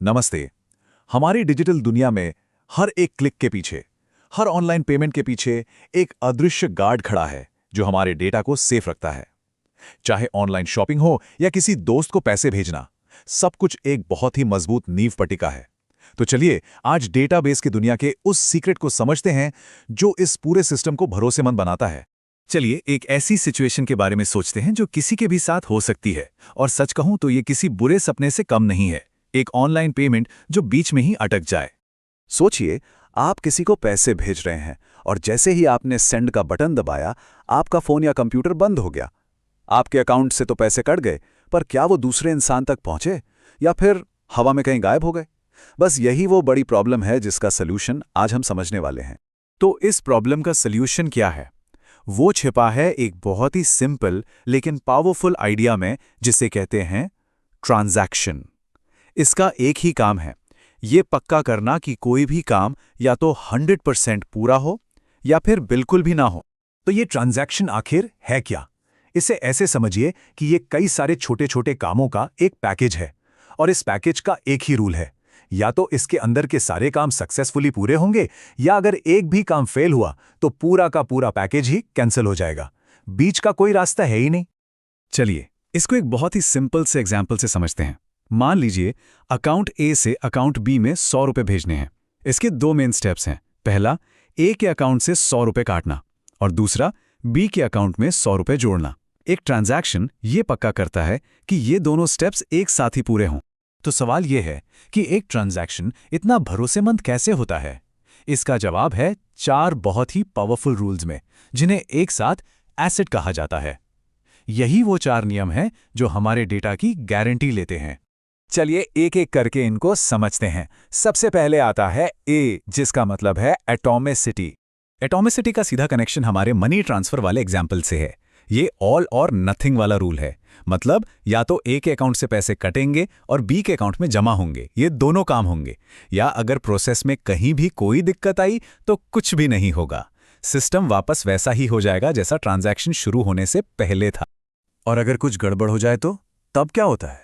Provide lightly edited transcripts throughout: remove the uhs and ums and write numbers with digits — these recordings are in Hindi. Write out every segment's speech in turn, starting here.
नमस्ते। हमारी डिजिटल दुनिया में हर एक क्लिक के पीछे, हर ऑनलाइन पेमेंट के पीछे एक अदृश्य गार्ड खड़ा है जो हमारे डेटा को सेफ रखता है। चाहे ऑनलाइन शॉपिंग हो या किसी दोस्त को पैसे भेजना, सब कुछ एक बहुत ही मजबूत नींव पट्टिका है। तो चलिए आज डेटाबेस की दुनिया के उस सीक्रेट को समझते हैं जो इस पूरे सिस्टम को भरोसेमंद बनाता है। चलिए एक ऐसी सिचुएशन के बारे में सोचते हैं जो किसी के भी साथ हो सकती है, और सच कहूं तो ये किसी बुरे सपने से कम नहीं है। एक ऑनलाइन पेमेंट जो बीच में ही अटक जाए। सोचिए, आप किसी को पैसे भेज रहे हैं और जैसे ही आपने सेंड का बटन दबाया, आपका फोन या कंप्यूटर बंद हो गया। आपके अकाउंट से तो पैसे कट गए, पर क्या वो दूसरे इंसान तक पहुंचे या फिर हवा में कहीं गायब हो गए? बस यही वो बड़ी प्रॉब्लम है जिसका सलूशन आज हम समझने वाले हैं। तो इस प्रॉब्लम का सल्यूशन क्या है? वो छिपा है एक बहुत ही सिंपल लेकिन पावरफुल आइडिया में, जिसे कहते हैं ट्रांजैक्शन। इसका एक ही काम है, ये पक्का करना कि कोई भी काम या तो 100% पूरा हो या फिर बिल्कुल भी ना हो। तो ये ट्रांजैक्शन आखिर है क्या? इसे ऐसे समझिए कि ये कई सारे छोटे छोटे कामों का एक पैकेज है, और इस पैकेज का एक ही रूल है, या तो इसके अंदर के सारे काम सक्सेसफुली पूरे होंगे, या अगर एक भी काम फेल हुआ तो पूरा का पूरा पैकेज ही कैंसिल हो जाएगा। बीच का कोई रास्ता है ही नहीं। चलिए इसको एक बहुत ही सिंपल से एग्जाम्पल से समझते हैं। मान लीजिए अकाउंट ए से अकाउंट बी में 100 रुपए भेजने हैं। इसके दो मेन स्टेप्स हैं। पहला, ए के अकाउंट से 100 रुपए काटना, और दूसरा बी के अकाउंट में 100 रुपए जोड़ना। एक ट्रांजैक्शन ये पक्का करता है कि ये दोनों स्टेप्स एक साथ ही पूरे हों। तो सवाल यह है कि एक ट्रांजैक्शन इतना भरोसेमंद कैसे होता है? इसका जवाब है 4 बहुत ही पावरफुल रूल्स में, जिन्हें एक साथ एसिड कहा जाता है। यही वो 4 नियम हैं जो हमारे डेटा की गारंटी लेते हैं। चलिए एक एक करके इनको समझते हैं। सबसे पहले आता है ए, जिसका मतलब है एटॉमिसिटी। एटॉमिसिटी का सीधा कनेक्शन हमारे मनी ट्रांसफर वाले एग्जाम्पल से है। ये ऑल और नथिंग वाला रूल है। मतलब या तो ए के अकाउंट से पैसे कटेंगे और बी के अकाउंट में जमा होंगे, ये दोनों काम होंगे। या अगर प्रोसेस में कहीं भी कोई दिक्कत आई तो कुछ भी नहीं होगा। सिस्टम वापस वैसा ही हो जाएगा जैसा ट्रांजैक्शन शुरू होने से पहले था। और अगर कुछ गड़बड़ हो जाए तो तब क्या होता है?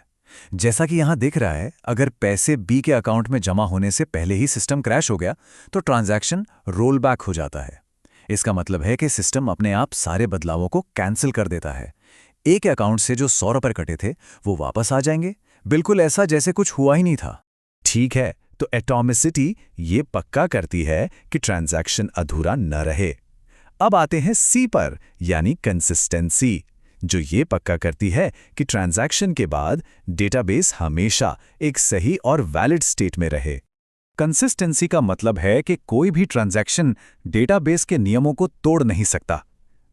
जैसा कि यहां दिख रहा है, अगर पैसे बी के अकाउंट में जमा होने से पहले ही सिस्टम क्रैश हो गया तो ट्रांजैक्शन रोल बैक हो जाता है। इसका मतलब है कि सिस्टम अपने आप सारे बदलावों को कैंसिल कर देता है। ए के अकाउंट से जो 100 रुपए कटे थे वो वापस आ जाएंगे, बिल्कुल ऐसा जैसे कुछ हुआ ही नहीं था। ठीक है, तो एटॉमिसिटी ये पक्का करती है कि ट्रांजैक्शन अधूरा न रहे। अब आते हैं सी पर, यानी कंसिस्टेंसी, जो ये पक्का करती है कि ट्रांजैक्शन के बाद डेटाबेस हमेशा एक सही और वैलिड स्टेट में रहे। कंसिस्टेंसी का मतलब है कि कोई भी ट्रांजैक्शन डेटाबेस के नियमों को तोड़ नहीं सकता।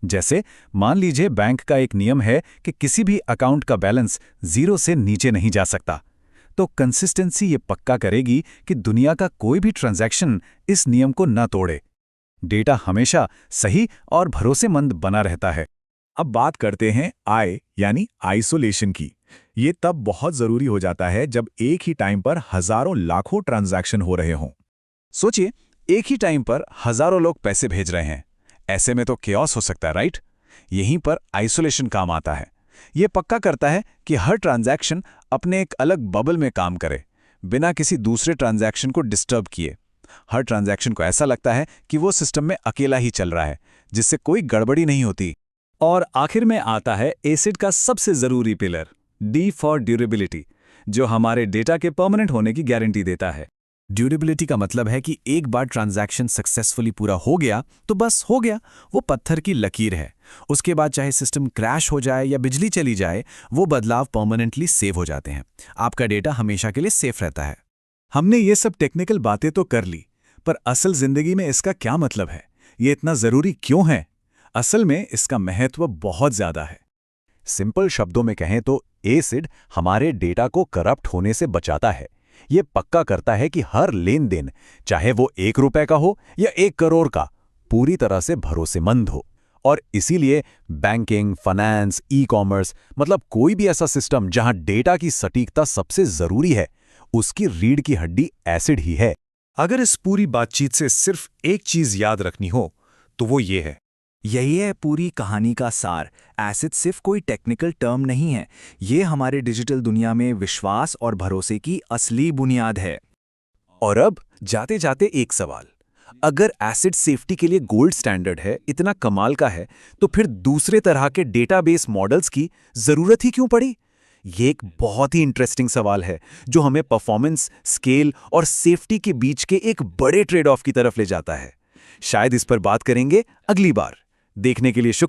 जैसे मान लीजिए बैंक का एक नियम है कि किसी भी अकाउंट का बैलेंस 0 से नीचे नहीं जा सकता, तो कंसिस्टेंसी ये पक्का करेगी कि दुनिया का कोई भी ट्रांजैक्शन इस नियम को न तोड़े। डेटा हमेशा सही और भरोसेमंद बना रहता है। अब बात करते हैं आई यानी आइसोलेशन की। ये तब बहुत जरूरी हो जाता है जब एक ही टाइम पर हजारों लाखों ट्रांजैक्शन हो रहे हों। सोचिए, एक ही टाइम पर हजारों लोग पैसे भेज रहे हैं। ऐसे में तो केओस हो सकता है, राइट? यहीं पर आइसोलेशन काम आता है। ये पक्का करता है कि हर ट्रांजैक्शन अपने एक अलग बबल में काम करे, बिना किसी दूसरे ट्रांजैक्शन को डिस्टर्ब किए। हर ट्रांजैक्शन को ऐसा लगता है कि वो सिस्टम में अकेला ही चल रहा है, जिससे कोई गड़बड़ी नहीं होती। और आखिर में आता है एसिड का सबसे जरूरी पिलर, डी फॉर ड्यूरेबिलिटी, जो हमारे डेटा के परमानेंट होने की गारंटी देता है। ड्यूरेबिलिटी का मतलब है कि एक बार ट्रांजैक्शन सक्सेसफुली पूरा हो गया तो बस हो गया, वो पत्थर की लकीर है। उसके बाद चाहे सिस्टम क्रैश हो जाए या बिजली चली जाए, वो बदलाव परमानेंटली सेव हो जाते हैं। आपका डेटा हमेशा के लिए सेफ रहता है। हमने ये सब टेक्निकल बातें तो कर ली, पर असल जिंदगी में इसका क्या मतलब है? ये इतना जरूरी क्यों है? असल में इसका महत्व बहुत ज्यादा है। सिंपल शब्दों में कहें तो एसिड हमारे डेटा को करप्ट होने से बचाता है। ये पक्का करता है कि हर लेन देन, चाहे वो 1 रुपए का हो या 1 करोड़ का, पूरी तरह से भरोसेमंद हो। और इसीलिए बैंकिंग, फाइनेंस, ई-कॉमर्स, मतलब कोई भी ऐसा सिस्टम जहां डेटा की सटीकता सबसे जरूरी है, उसकी रीढ़ की हड्डी एसिड ही है। अगर इस पूरी बातचीत से सिर्फ एक चीज याद रखनी हो तो वो ये है यही है पूरी कहानी का सार। एसिड सिर्फ कोई टेक्निकल टर्म नहीं है, ये हमारे डिजिटल दुनिया में विश्वास और भरोसे की असली बुनियाद है। और अब जाते जाते एक सवाल, अगर एसिड सेफ्टी के लिए गोल्ड स्टैंडर्ड है, इतना कमाल का है, तो फिर दूसरे तरह के डेटाबेस मॉडल्स की जरूरत ही क्यों पड़ी? ये एक बहुत ही इंटरेस्टिंग सवाल है जो हमें परफॉर्मेंस, स्केल और सेफ्टी के बीच के एक बड़े ट्रेड ऑफ की तरफ ले जाता है। शायद इस पर बात करेंगे अगली बार। देखने के लिए शुक्रिया।